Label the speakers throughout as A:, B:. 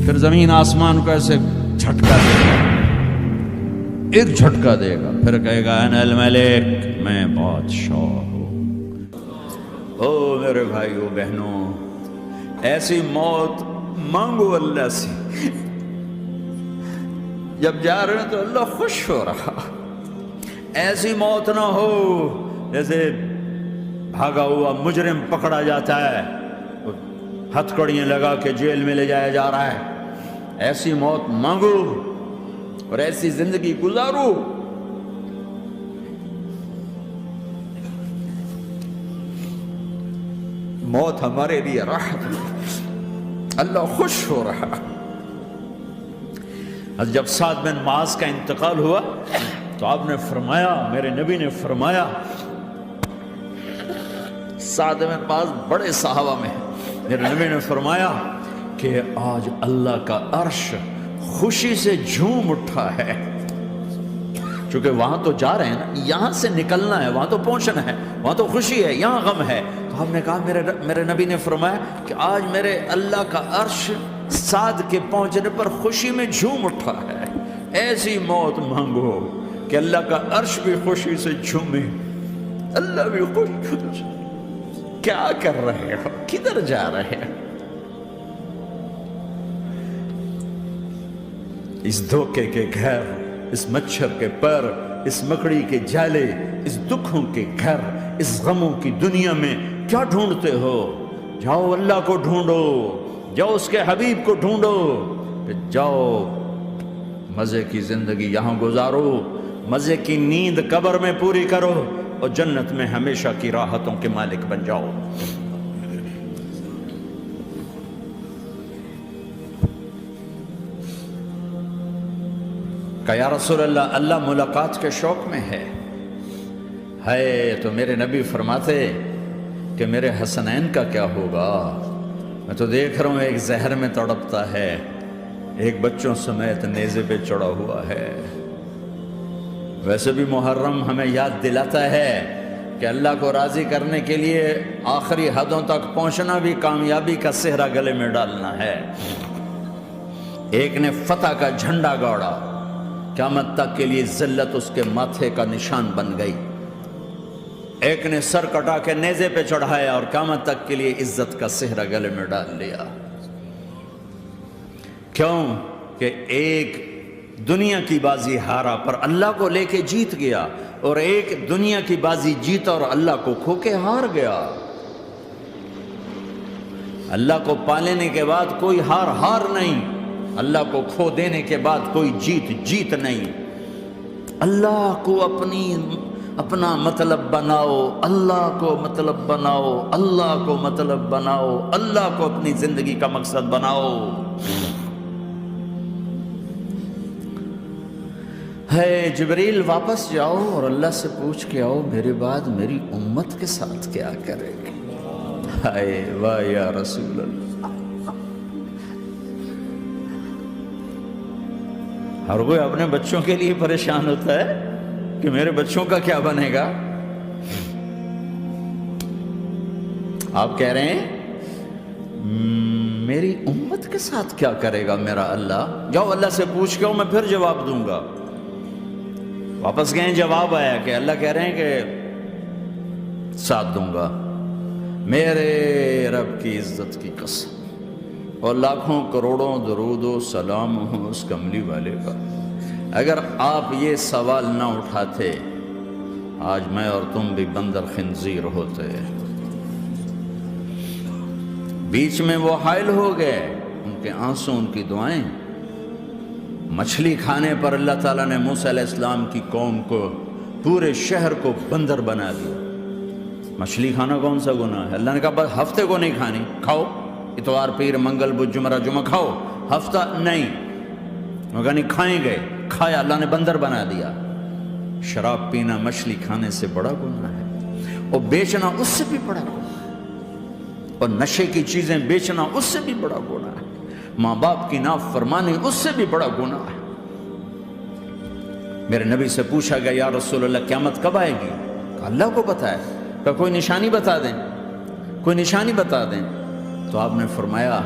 A: پھر زمین آسمان کو ایسے جھٹکا دے گا، ایک جھٹکا دے گا، پھر کہے گا انا الملک، میں بادشاہ ہوں۔ او میرے بھائیو بہنوں، ایسی موت مانگو اللہ سے۔ جب جا رہے ہیں تو اللہ خوش ہو رہا، ایسی موت نہ ہو جیسے بھاگا ہوا مجرم پکڑا جاتا ہے، ہتھکڑیاں لگا کے جیل میں لے جایا جا رہا ہے۔ ایسی موت مانگو اور ایسی زندگی گزارو۔ موت ہمارے لیے راحت ہے، اللہ خوش ہو رہا۔ جب سعد بن معاذ کا انتقال ہوا تو آپ نے فرمایا، میرے نبی نے فرمایا، سعد بن معاذ بڑے صحابہ میں ہیں، میرے نبی نے فرمایا کہ آج اللہ کا عرش خوشی سے جھوم اٹھا ہے، چونکہ وہاں تو جا رہے ہیں نا، یہاں سے نکلنا ہے، وہاں تو پہنچنا ہے، وہاں تو خوشی ہے، یہاں غم ہے۔ تو ہم نے کہا، میرے نبی نے فرمایا کہ آج میرے اللہ کا عرش سعد کے پہنچنے پر خوشی میں جھوم اٹھا ہے۔ ایسی موت مانگو کہ اللہ کا عرش بھی خوشی سے جھومے، اللہ بھی خوش۔ کیا کر رہے ہو؟ کدھر جا رہے ہو؟ اس دھوکے کے گھر، اس مچھر کے پر، اس مکڑی کے جالے، اس دکھوں کے گھر، اس غموں کی دنیا میں کیا ڈھونڈتے ہو؟ جاؤ اللہ کو ڈھونڈو، جاؤ اس کے حبیب کو ڈھونڈو، پھر جاؤ مزے کی زندگی یہاں گزارو، مزے کی نیند قبر میں پوری کرو، اور جنت میں ہمیشہ کی راحتوں کے مالک بن جاؤ۔ کہ یا رسول اللہ، اللہ ملاقات کے شوق میں ہے تو میرے نبی فرماتے کہ میرے حسنین کا کیا ہوگا؟ میں تو دیکھ رہا ہوں ایک زہر میں تڑپتا ہے، ایک بچوں سمیت نیزے پہ چڑھا ہوا ہے۔ ویسے بھی محرم ہمیں یاد دلاتا ہے کہ اللہ کو راضی کرنے کے لیے آخری حدوں تک پہنچنا بھی کامیابی کا صحرا گلے میں ڈالنا ہے۔ ایک نے فتح کا جھنڈا گاڑا، قیامت تک کے لیے ذلت اس کے ماتھے کا نشان بن گئی۔ ایک نے سر کٹا کے نیزے پہ چڑھایا اور قیامت تک کے لیے عزت کا صحرا گلے میں ڈال لیا۔ کیوں کہ ایک دنیا کی بازی ہارا پر اللہ کو لے کے جیت گیا، اور ایک دنیا کی بازی جیتا اور اللہ کو کھو کے ہار گیا۔ اللہ کو پانے کے بعد کوئی ہار نہیں، اللہ کو کھو دینے کے بعد کوئی جیت نہیں۔ اللہ کو اپنا مطلب بناؤ، اللہ کو مطلب بناؤ، اللہ کو مطلب بناؤ، اللہ کو اپنی زندگی کا مقصد بناؤ۔ جبریل واپس جاؤ اور اللہ سے پوچھ کے آؤ، میرے بعد میری امت کے ساتھ کیا کرے گی؟ ہائے واہ یا رسول اللہ۔ ہر کوئی اپنے بچوں کے لیے پریشان ہوتا ہے کہ میرے بچوں کا کیا بنے گا۔ آپ کہہ رہے ہیں میری امت کے ساتھ کیا کرے گا میرا اللہ؟ جاؤ اللہ سے پوچھ کے میں پھر جواب دوں گا۔ واپس گئے، جواب آیا کہ اللہ کہہ رہے ہیں کہ ساتھ دوں گا، میرے رب کی عزت کی قسم، اور لاکھوں کروڑوں درود و سلام ہوں اس کملی والے کا۔ اگر آپ یہ سوال نہ اٹھاتے، آج میں اور تم بھی بندر خنزیر ہوتے۔ بیچ میں وہ حائل ہو گئے، ان کے آنسو، ان کی دعائیں۔ مچھلی کھانے پر اللہ تعالیٰ نے موسیٰ علیہ السلام کی قوم کو، پورے شہر کو بندر بنا دیا۔ مچھلی کھانا کون سا گناہ ہے؟ اللہ نے کہا بس ہفتے کو نہیں کھانی، کھاؤ، اتوار پیر منگل بدھ جمعہ جمعہ کھاؤ، ہفتہ نہیں۔ مگر نہیں کھائیں گے، کھایا، اللہ نے بندر بنا دیا۔ شراب پینا مچھلی کھانے سے بڑا گناہ ہے، اور بیچنا اس سے بھی بڑا گناہ ہے، اور نشے کی چیزیں بیچنا اس سے بھی بڑا گناہ ہے، ماں باپ کی نافرمانی اس سے بھی بڑا گناہ ہے۔ میرے نبی سے پوچھا گیا یا رسول اللہ قیامت کب آئے گی؟ کہا اللہ کو پتہ ہے۔ کہا کوئی نشانی بتا دیں، کوئی نشانی بتا دیں۔ تو آپ نے فرمایا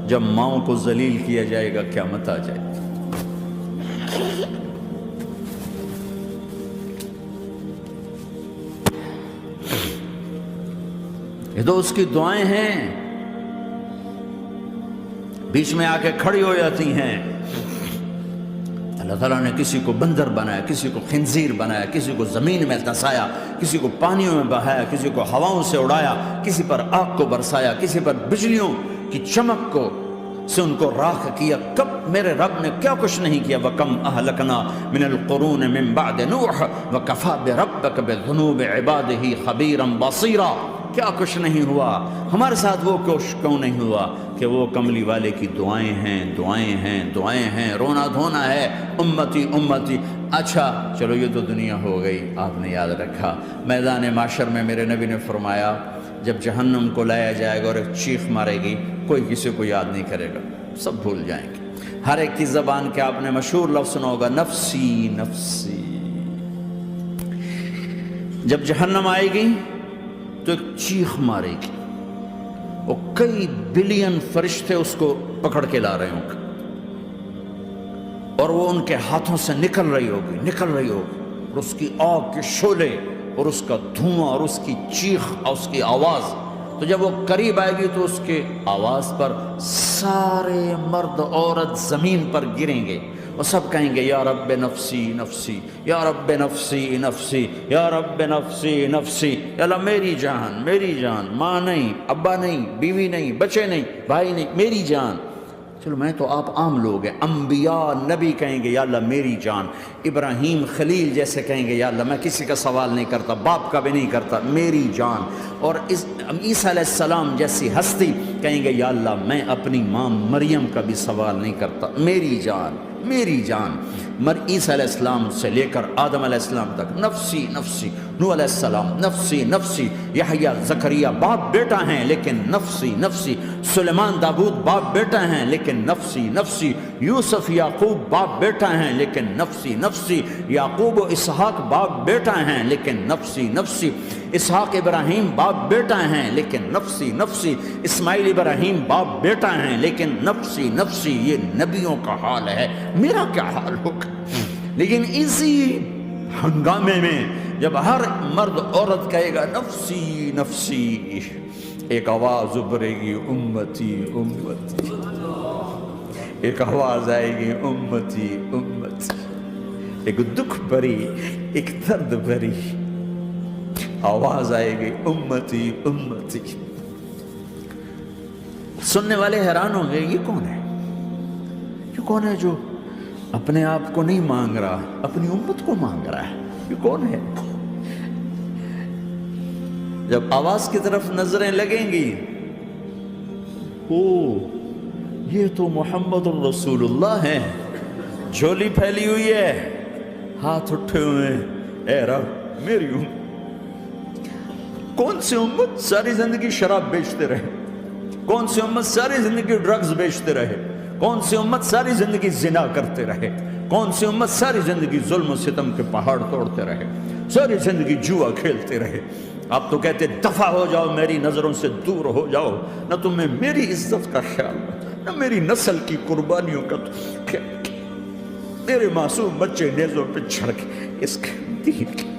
A: جب ماؤں کو ذلیل کیا جائے گا قیامت آ جائے گی۔ یہ تو اس کی دعائیں ہیں، بیچ میں آ کے کھڑی ہو جاتی ہیں۔ اللہ تعالیٰ نے کسی کو بندر بنایا، کسی کو خنزیر بنایا، کسی کو زمین میں دھسایا، کسی کو پانیوں میں بہایا، کسی کو ہواؤں سے اڑایا، کسی پر آگ کو برسایا، کسی پر بجلیوں کی چمک کو سے ان کو راکھ کیا۔ کب میرے رب نے کیا کچھ نہیں کیا۔ وَكَمْ أَهْلَكْنَا مِنَ الْقُرُونِ مِنْ بَعْدِ نُوحٍ وَكَفَى بِرَبِّكَ بِذُنُوبِ عِبَادِهِ خَبِيرًا بَصِيرًا۔ کیا کچھ نہیں ہوا، ہمارے ساتھ وہ کچھ کیوں نہیں ہوا کہ وہ کملی والے کی دعائیں ہیں، دعائیں ہیں، دعائیں ہیں، رونا دھونا ہے، امتی امتی۔ اچھا چلو یہ تو دنیا ہو گئی، آپ نے یاد رکھا میدان معاشر میں میرے نبی نے فرمایا جب جہنم کو لایا جائے گا اور ایک چیخ مارے گی، کوئی کسی کو یاد نہیں کرے گا، سب بھول جائیں گے۔ ہر ایک کی زبان کے آپ نے مشہور لفظ سنا ہوگا، نفسی نفسی۔ جب جہنم آئے گی تو ایک چیخ مارے گی، وہ کئی بلین فرشتے اس کو پکڑ کے لا رہے ہوں گے، اور وہ ان کے ہاتھوں سے نکل رہی ہوگی، اور اس کی آگ کے شعلے اور اس کا دھواں اور اس کی چیخ اور اس کی آواز۔ تو جب وہ قریب آئے گی تو اس کے آواز پر سارے مرد عورت زمین پر گریں گے اور سب کہیں گے یا رب نفسی نفسی، یا رب نفسی نفسی، یا رب نفسی نفسی۔ یا اللہ میری جان، میری جان، ماں نہیں، ابا نہیں، بیوی نہیں، بچے نہیں، بھائی نہیں، میری جان۔ چلو میں تو آپ عام لوگ ہیں، انبیاء نبی کہیں گے یا اللہ میری جان، ابراہیم خلیل جیسے کہیں گے یا اللہ میں کسی کا سوال نہیں کرتا، باپ کا بھی نہیں کرتا، میری جان۔ اور عیسیٰ علیہ السلام جیسی ہستی کہیں گے یا اللہ میں اپنی ماں مریم کا بھی سوال نہیں کرتا، میری جان، میری جان۔ عیسیٰ علیہ السلام سے لے کر آدم علیہ السلام تک نفسی نفسی، نوح علیہ السلام نفسی نفسی، یحییٰ زکریا باپ بیٹا ہیں لیکن نفسی نفسی، سلیمان داؤد باپ بیٹا ہیں لیکن نفسی نفسی، یوسف یعقوب باپ بیٹا ہیں لیکن نفسی نفسی، یعقوب و اسحاق باپ بیٹا ہیں لیکن نفسی نفسی، اسحاق ابراہیم باپ بیٹا ہیں لیکن نفسی نفسی، اسماعیل ابراہیم باپ بیٹا ہیں لیکن نفسی نفسی۔ یہ نبیوں کا حال ہے، میرا کیا حال ہوگا؟ لیکن اسی ہنگامے میں جب ہر مرد عورت کہے گا نفسی نفسی، ایک آواز ابھرے گی امتی امتی، ایک آواز آئے گی امتی امتی، ایک دکھ بھری، ایک درد بھری آواز آئے گی امتی امتی۔ سننے والے حیران ہوں گے یہ کون ہے، یہ کون ہے جو اپنے آپ کو نہیں مانگ رہا، اپنی امت کو مانگ رہا ہے، یہ کون ہے؟ جب آواز کی طرف نظریں لگیں گی، او یہ تو محمد الرسول اللہ ہے، جھولی پھیلی ہوئی ہے، ہاتھ اٹھے ہوئے ہیں، اے رب میری امت۔ کون سی امت ساری زندگی شراب بیچتے رہے، کون سی امت ساری زندگی ڈرگز بیچتے رہے، کون سی امت ساری زندگی زنا کرتے رہے، کون سی امت ساری زندگی ظلم و ستم کے پہاڑ توڑتے رہے، ساری زندگی جوا کھیلتے رہے۔ آپ تو کہتے دفع ہو جاؤ، میری نظروں سے دور ہو جاؤ، نہ تمہیں میری عزت کا خیال، نہ میری نسل کی قربانیوں کا خیال، میرے معصوم بچے نیزوں پہ چڑھ کے اس کے دین کے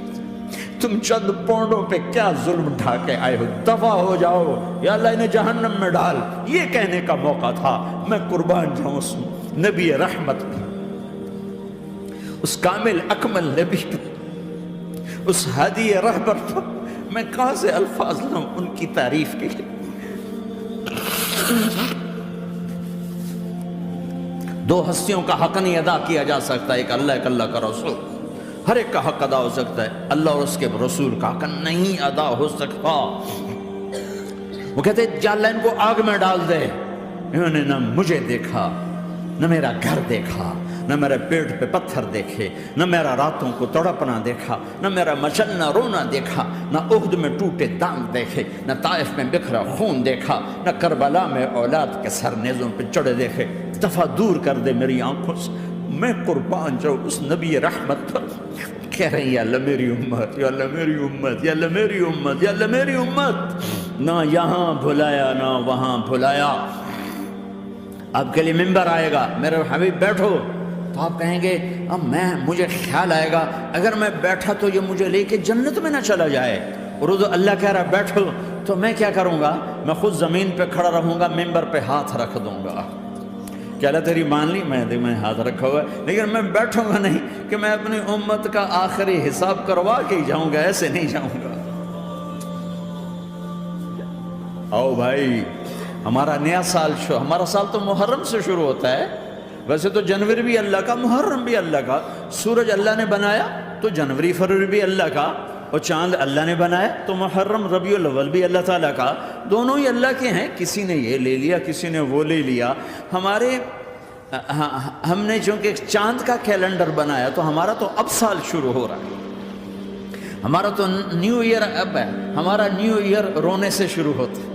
A: تم چند پونڈوں پہ کیا ظلم ڈھا کے آئے ہو، دفع ہو جاؤ، یا اللہ انہیں جہنم میں ڈال۔ یہ کہنے کا موقع تھا، میں قربان جاؤں اس نبی رحمت پہ، اس کامل اکمل نبی پہ، اس ہادی رہبر پہ۔ میں کہاں سے الفاظ لوں ان کی تعریف کے لیے؟ دو ہستیوں کا حق نہیں ادا کیا جا سکتا، ایک اللہ، ایک اللہ کا رسول۔ ہر ایک کا حق ادا ہو سکتا ہے، اللہ اور اس کے رسول کا حق نہیں ادا ہو سکتا۔ وہ کہتے ہیں یا اللہ ان کو آگ میں ڈال دے، انہوں نے نہ مجھے دیکھا، نہ میرا گھر دیکھا، نہ میرے پیٹ پہ پتھر دیکھے، نہ میرا راتوں کو تڑپنا دیکھا، نہ میرا مچلنا رونا دیکھا، نہ احد میں ٹوٹے دانت دیکھے، نہ طائف میں بکھرا خون دیکھا، نہ کربلا میں اولاد کے سر نیزوں پہ چڑھے دیکھے۔ دفعہ دور کر دے میری آنکھوں سے، میں قربان جاؤں اس نبی رحمت پر۔ کہہ رہے ہیں یا اللہ میری امت، یا اللہ میری امت، یا اللہ میری امت، یا اللہ میری امت۔ نہ یہاں بھلایا نہ وہاں بھلایا، آپ کے لیے ممبر آئے گا، میرے حبیب بیٹھو، تو آپ کہیں گے اب مجھے خیال آئے گا اگر میں بیٹھا تو یہ مجھے لے کے جنت میں نہ چلا جائے، اور اللہ کہہ رہا بیٹھو، تو میں کیا کروں گا؟ میں خود زمین پہ کھڑا رہوں گا، ممبر پہ ہاتھ رکھ دوں گا کہ اللہ تیری مان لی، میں ہاتھ رکھا ہوا ہے، لیکن میں بیٹھوں گا نہیں کہ میں اپنی امت کا آخری حساب کروا کے ہی جاؤں گا، ایسے نہیں جاؤں گا۔ آؤ بھائی، ہمارا نیا سال ہمارا سال تو محرم سے شروع ہوتا ہے، ویسے تو جنوری بھی اللہ کا، محرم بھی اللہ کا، سورج اللہ نے بنایا تو جنوری فروری بھی اللہ کا، اور چاند اللہ نے بنایا تو محرم ربیع الاول بھی اللہ تعالیٰ کا، دونوں ہی اللہ کے ہیں، کسی نے یہ لے لیا کسی نے وہ لے لیا۔ ہم نے چونکہ چاند کا کیلنڈر بنایا تو ہمارا تو اب سال شروع ہو رہا ہے، ہمارا تو نیو ایئر اب ہے، ہمارا نیو ایئر رونے سے شروع ہوتا ہے۔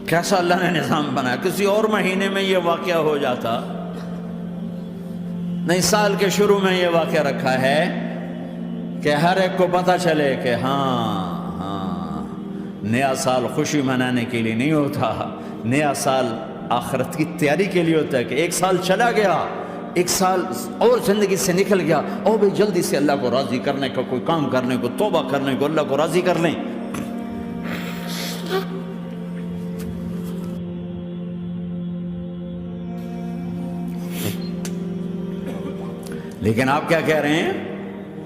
A: کیسا اللہ نے نظام بنایا، کسی اور مہینے میں یہ واقعہ ہو جاتا، نہیں سال کے شروع میں یہ واقعہ رکھا ہے کہ ہر ایک کو پتہ چلے کہ ہاں نیا سال خوشی منانے کے لیے نہیں ہوتا، نیا سال آخرت کی تیاری کے لیے ہوتا ہے کہ ایک سال چلا گیا، ایک سال اور زندگی سے نکل گیا، اور بھی جلدی سے اللہ کو راضی کرنے کا کوئی کام کرنے کو، توبہ کرنے کو، اللہ کو راضی کر لیں۔ لیکن آپ کیا کہہ رہے ہیں؟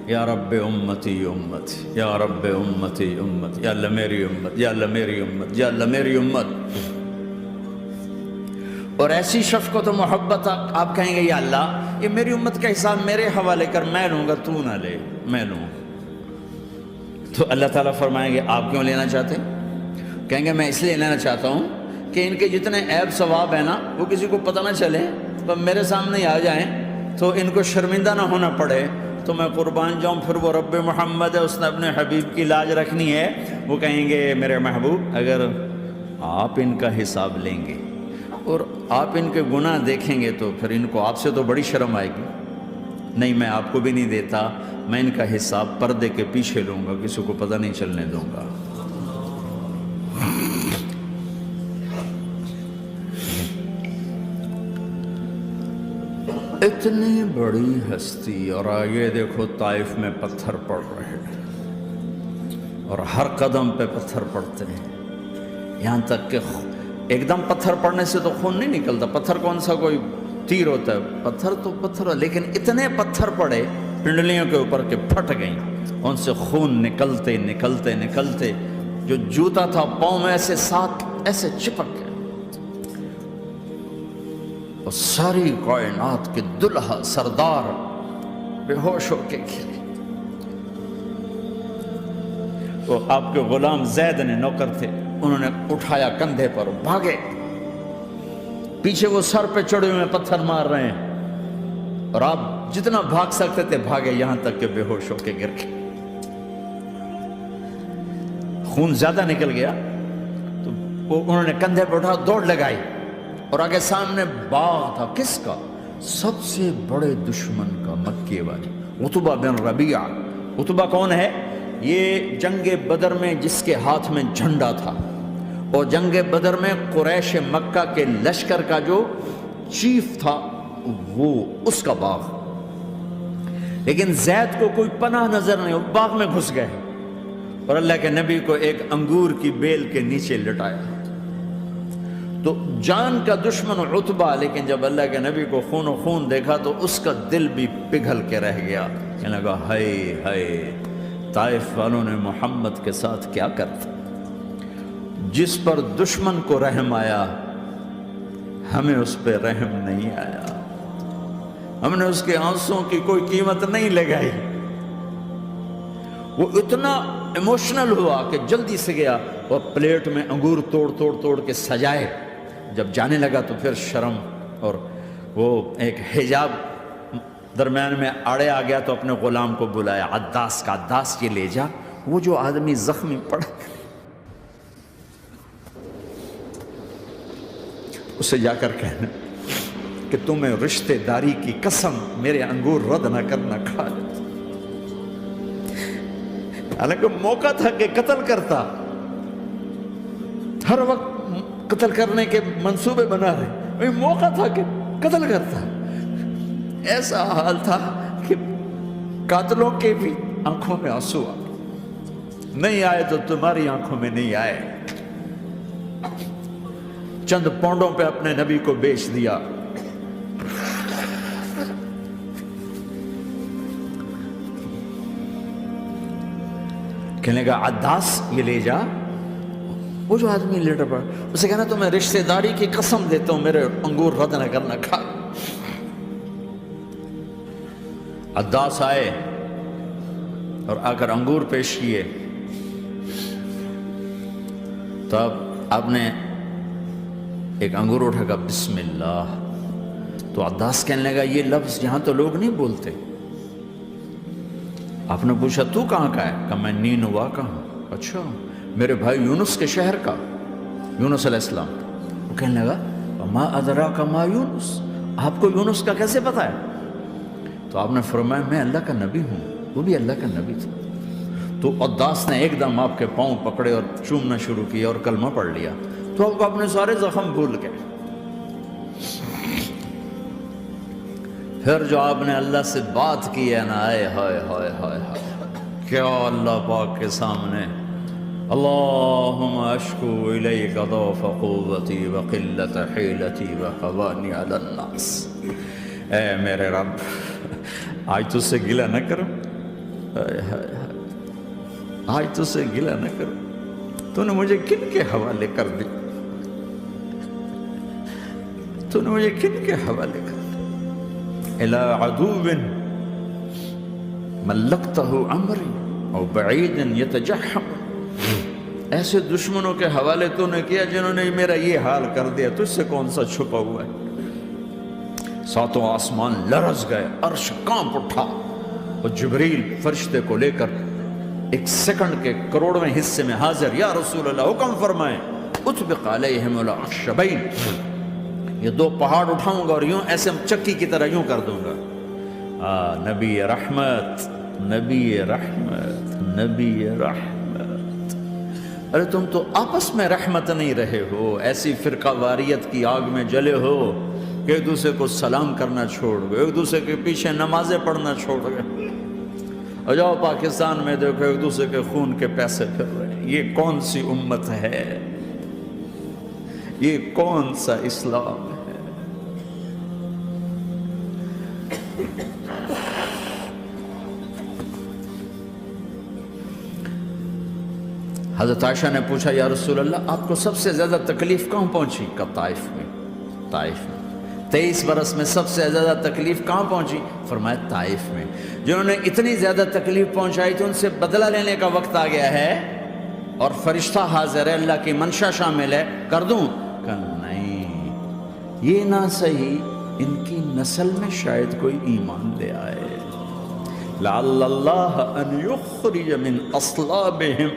A: یا رب امتی امتی، یا رب امتی امتی، یا اللہ میری امت، یا اللہ میری امت، یا اللہ میری امت۔ اور ایسی شفقت و محبت آپ کہیں گے یا اللہ یہ میری امت کا حساب میرے حوالے کر، میں لوں گا، تو نہ لے، میں لوں۔ تو اللہ تعالیٰ فرمائیں گے آپ کیوں لینا چاہتے؟ کہیں گے میں اس لیے لینا چاہتا ہوں کہ ان کے جتنے عیب ثواب ہیں نا وہ کسی کو پتہ نہ چلے، تو میرے سامنے آ جائیں تو ان کو شرمندہ نہ ہونا پڑے، تو میں قربان جاؤں۔ پھر وہ رب محمد ہے، اس نے اپنے حبیب کی لاج رکھنی ہے، وہ کہیں گے میرے محبوب اگر آپ ان کا حساب لیں گے اور آپ ان کے گناہ دیکھیں گے تو پھر ان کو آپ سے تو بڑی شرم آئے گی، نہیں میں آپ کو بھی نہیں دیتا، میں ان کا حساب پردے کے پیچھے لوں گا، کسی کو پتہ نہیں چلنے دوں گا۔ اتنی بڑی ہستی، اور آگے دیکھو طائف میں پتھر پڑ رہے ہیں، اور ہر قدم پہ پتھر پڑتے ہیں، یہاں تک کہ ایک دم پتھر پڑنے سے تو خون نہیں نکلتا، پتھر کون سا کوئی تیر ہوتا ہے، پتھر تو پتھر، لیکن اتنے پتھر پڑے پنڈلیوں کے اوپر کے پھٹ گئیں، ان سے خون نکلتے نکلتے نکلتے جو جوتا تھا پاؤں میں ایسے ساتھ ایسے چپک گیا، اور ساری کائنات کے دلہا سردار بے ہوش ہو کے گرے۔ وہ آپ کے غلام زید نے نوکر تھے، انہوں نے اٹھایا کندھے پر، بھاگے، پیچھے وہ سر پہ چڑھے ہوئے پتھر مار رہے ہیں، اور آپ جتنا بھاگ سکتے تھے بھاگے، یہاں تک کہ بے ہوش ہو کے گر گئے۔ خون زیادہ نکل گیا تو انہوں نے کندھے پہ اٹھا، دوڑ لگائی، اور آگے سامنے باغ تھا، کس کا؟ سب سے بڑے دشمن کا، مکے والے عتبہ بن ربیعہ۔ عتبہ کون ہے؟ یہ جنگ بدر میں جس کے ہاتھ میں جھنڈا تھا، اور جنگ بدر میں قریش مکہ کے لشکر کا جو چیف تھا وہ اس کا باغ، لیکن زید کو کوئی پناہ نظر نہیں، وہ باغ میں گھس گئے، اور اللہ کے نبی کو ایک انگور کی بیل کے نیچے لٹایا۔ تو جان کا دشمن عتبہ، لیکن جب اللہ کے نبی کو خون و خون دیکھا تو اس کا دل بھی پگھل کے رہ گیا، کہنے لگا ہائے ہائے، طائف والوں نے محمد کے ساتھ کیا کرتا، جس پر دشمن کو رحم آیا ہمیں اس پہ رحم نہیں آیا، ہم نے اس کے آنسوں کی کوئی قیمت نہیں لگائی۔ وہ اتنا ایموشنل ہوا کہ جلدی سے گیا اور پلیٹ میں انگور توڑ کے سجائے، جب جانے لگا تو پھر شرم اور وہ ایک حجاب درمیان میں آڑے آ گیا، تو اپنے غلام کو بلایا، عداس کا، عداس یہ لے جا وہ جو آدمی زخمی پڑ، اسے جا کر کہنا کہ تمہیں رشتہ داری کی قسم میرے انگور رد نہ کرنا، کھا لے۔ حالانکہ موقع تھا کہ قتل کرتا، ہر وقت قتل کرنے کے منصوبے بنا رہے، وہی موقع تھا کہ قتل کرتا۔ ایسا حال تھا کہ قاتلوں کے بھی آنکھوں میں آنسو آ گئے، نہیں آئے تو تمہاری آنکھوں میں نہیں آئے۔ چند پونڈوں پہ اپنے نبی کو بیچ دیا۔ کہنے لگا عداس یہ لے جا۔ وہ جو آدمی لیٹر پڑا، اسے کہنا تو میں رشتہ داری کی قسم دیتا ہوں میرے انگور رد نہ کرنا، کھا۔ عداس آئے اور آ کر انگور پیش کیے، تو اب آپ نے ایک انگور اٹھا کر بسم اللہ۔ تو عداس کہنے لگا یہ لفظ یہاں تو لوگ نہیں بولتے۔ آپ نے پوچھا تو کہاں کا ہے؟ کہا میں نینوا کا ہوں۔ اچھا، میرے بھائی یونس کے شہر کا، یونس علیہ السلام۔ وہ کہنے لگا ما ادراک ما یونس، آپ کو یونس کا کیسے پتا ہے؟ تو آپ نے فرمایا میں اللہ کا نبی ہوں، وہ بھی اللہ کا نبی تھا۔ تو عداس نے ایک دم آپ کے پاؤں پکڑے اور چومنا شروع کیا اور کلمہ پڑھ لیا، تو آپ اپنے سارے زخم بھول گئے۔ پھر جو آپ نے اللہ سے بات کی ہے نا، آئے ہائے ہائے ہائے ہائے، کیا اللہ پاک کے سامنے اللہم اشکو الیک ضعف قوتی وقلت حیلتی وہوانی علی الناس۔ اے میرے رب، آج تجھ سے گلہ نہ کروں، آج تجھ سے گلہ نہ کروں، تو نے مجھے کن کے حوالے کر دی، تو نے مجھے کن کے حوالے کر دی؟ الی عدو ملکتہ عمری او بعید یتجحم، ایسے دشمنوں کے حوالے تو نے کیا جنہوں نے میرا یہ حال کر دیا، تجھ سے کون سا چھپا ہوا ہے؟ ساتوں آسمان لرز گئے، عرش کانپ اٹھا، اور جبریل فرشتے کو لے کر ایک سیکنڈ کے کروڑویں حصے میں حاضر، یا رسول اللہ حکم فرمائیں اطبق علیہم الاخشبین، یہ دو پہاڑ اٹھاؤں گا اور یوں ایسے چکی کی طرح یوں کر دوں گا۔ نبی رحمت، نبی رحمت، نبی رحمت۔ ارے تم تو آپس میں رحمت نہیں رہے ہو، ایسی فرقہ واریت کی آگ میں جلے ہو کہ ایک دوسرے کو سلام کرنا چھوڑ گئے، ایک دوسرے کے پیچھے نمازیں پڑھنا چھوڑ گئے۔ اور جاؤ پاکستان میں دیکھو ایک دوسرے کے خون کے پیسے پھر رہے ہیں۔ یہ کون سی امت ہے؟ یہ کون سا اسلام ہے؟ حضرت عائشہ نے پوچھا یا رسول اللہ آپ کو سب سے زیادہ تکلیف کہاں پہنچی؟ کہا طائف میں، طائف میں۔ 23 برس میں سب سے زیادہ تکلیف کہاں پہنچی؟ فرمایا طائف میں۔ جنہوں نے اتنی زیادہ تکلیف پہنچائی تو ان سے بدلہ لینے کا وقت آ گیا ہے، اور فرشتہ حاضر ہے، اللہ کی منشا شامل ہے، کر دوں؟ کہا نہیں، یہ نہ صحیح، ان کی نسل میں شاید کوئی ایمان لے آئے، لعل اللہ ان یخرج من اصلابہم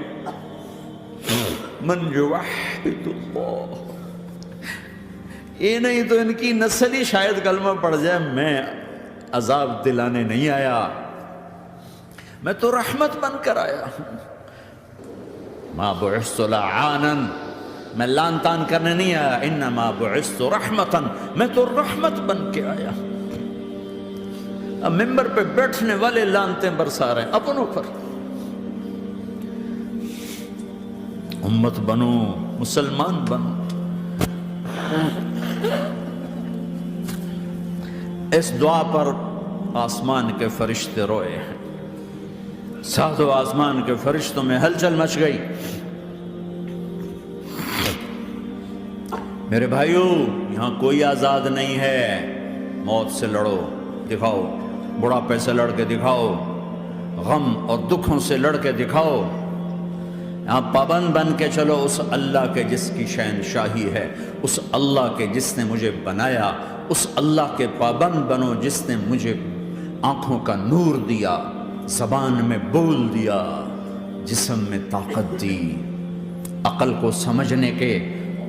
A: من یوحد اللہ۔ یہ نہیں تو ان کی نسل ہی شاید کلمہ پڑھ جائے۔ میں عذاب دلانے نہیں آیا، میں تو رحمت بن کر آیا ہوں۔ ما بعثت لعانا، میں لان تان کرنے نہیں آیا، انما بعثت رحمتا، میں تو رحمت بن کے آیا۔ اب ممبر پہ بیٹھنے والے لانتیں برسا رہے ہیں اپنوں پر۔ امت بنو، مسلمان بنو۔ اس دعا پر آسمان کے فرشتے روئے ہیں، ساتوں آسمان کے فرشتوں میں ہلچل مچ گئی۔ میرے بھائیو، یہاں کوئی آزاد نہیں ہے۔ موت سے لڑو، دکھاؤ، بڑھاپے سے لڑ کے دکھاؤ، غم اور دکھوں سے لڑ کے دکھاؤ۔ یہاں پابند بن کے چلو اس اللہ کے جس کی شہنشاہی ہے، اس اللہ کے جس نے مجھے بنایا، اس اللہ کے پابند بنو جس نے مجھے آنکھوں کا نور دیا، زبان میں بول دیا، جسم میں طاقت دی، عقل کو سمجھنے کے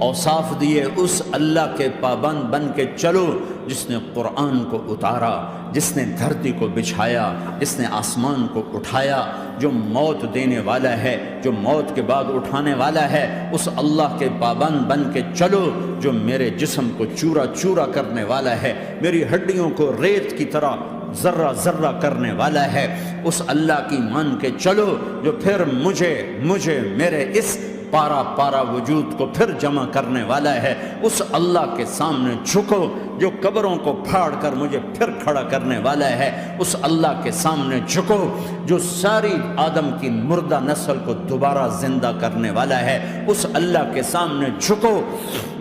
A: اوصاف دیے۔ اس اللہ کے پابند بن کے چلو جس نے قرآن کو اتارا، جس نے دھرتی کو بچھایا، جس نے آسمان کو اٹھایا، جو موت دینے والا ہے، جو موت کے بعد اٹھانے والا ہے، اس اللہ کے پابند بن کے چلو جو میرے جسم کو چورا چورا کرنے والا ہے، میری ہڈیوں کو ریت کی طرح ذرہ ذرہ کرنے والا ہے، اس اللہ کی مان کے چلو جو پھر مجھے میرے اس پارا پارا وجود کو پھر جمع کرنے والا ہے، اس اللہ کے سامنے جھکو جو قبروں کو پھاڑ کر مجھے پھر کھڑا کرنے والا ہے، اس اللہ کے سامنے جھکو جو ساری آدم کی مردہ نسل کو دوبارہ زندہ کرنے والا ہے، اس اللہ کے سامنے جھکو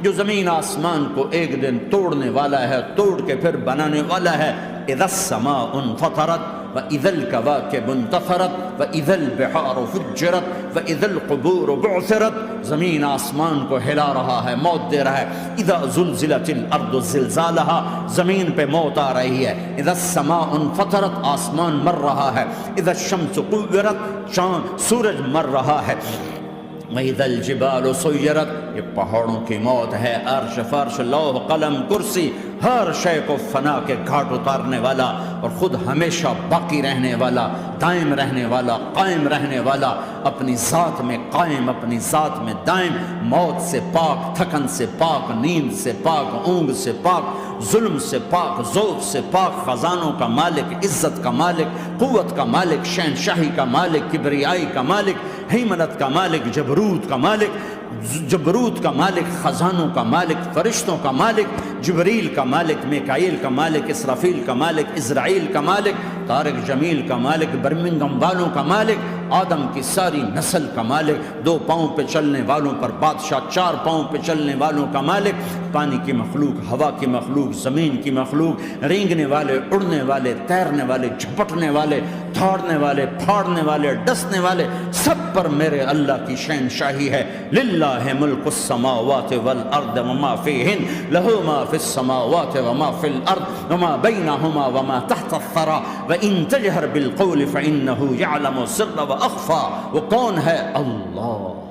A: جو زمین آسمان کو ایک دن توڑنے والا ہے، توڑ کے پھر بنانے والا ہے۔ اذا السماء انفطرت وَإِذَا الْكَوَاكِبُ انتَثَرَتْ وَإِذَا الْبِحَارُ فُجِّرَتْ وَإِذَا الْقُبُورُ بُعْثِرَتْ، زمین آسمان کو ہلا رہا ہے، موت دے رہا ہے۔ اِذَا زُلْزِلَتِ الْأَرْضُ زِلْزَالَهَا، زمین پہ موت آ رہی ہے۔ اِذَا السَّمَاءُ انفطرت، آسمان مر رہا ہے۔ اِذَا الشَّمْسُ كُوِّرَتْ، سورج مر رہا ہے۔ وَإِذَا الْجِبَالُ سُيِّرَتْ، یہ پہاڑوں کی موت ہے۔ عرش فرش لوح قلم کرسی ہر شے کو فنا کے گھاٹ اتارنے والا اور خود ہمیشہ باقی رہنے والا، دائم رہنے والا، قائم رہنے والا، اپنی ذات میں قائم، اپنی ذات میں دائم، موت سے پاک، تھکن سے پاک، نیند سے پاک، اونگ سے پاک، ظلم سے پاک، ذوق سے پاک، خزانوں کا مالک، عزت کا مالک، قوت کا مالک، شہنشاہی کا مالک، کبریائی کا مالک، ہیمنت کا مالک، جبروت کا مالک، جبروت کا مالک، خزانوں کا مالک، فرشتوں کا مالک، جبریل کا مالک، میکائیل کا مالک، اسرافیل کا مالک، اسرائیل کا مالک، طارق جمیل کا مالک، برمنگم والوں کا مالک، آدم کی ساری نسل کا مالک، 2 پاؤں پہ چلنے والوں پر بادشاہ، 4 پاؤں پہ چلنے والوں کا مالک، پانی کی مخلوق، ہوا کی مخلوق، زمین کی مخلوق، رینگنے والے، اڑنے والے، تیرنے والے، جھپٹنے والے، دھاڑنے والے، پھاڑنے والے، ڈسنے والے، سب پر میرے اللہ کی شہنشاہی ہے۔ للہ ملک السماوات والارض وما فیہن، لہ ما فی السماوات وما فی الارض وما بینہما وما تحت الثری وان تجہر بالقول فانہ یعلم السر واخفی۔ وہ کون ہے؟ اللہ۔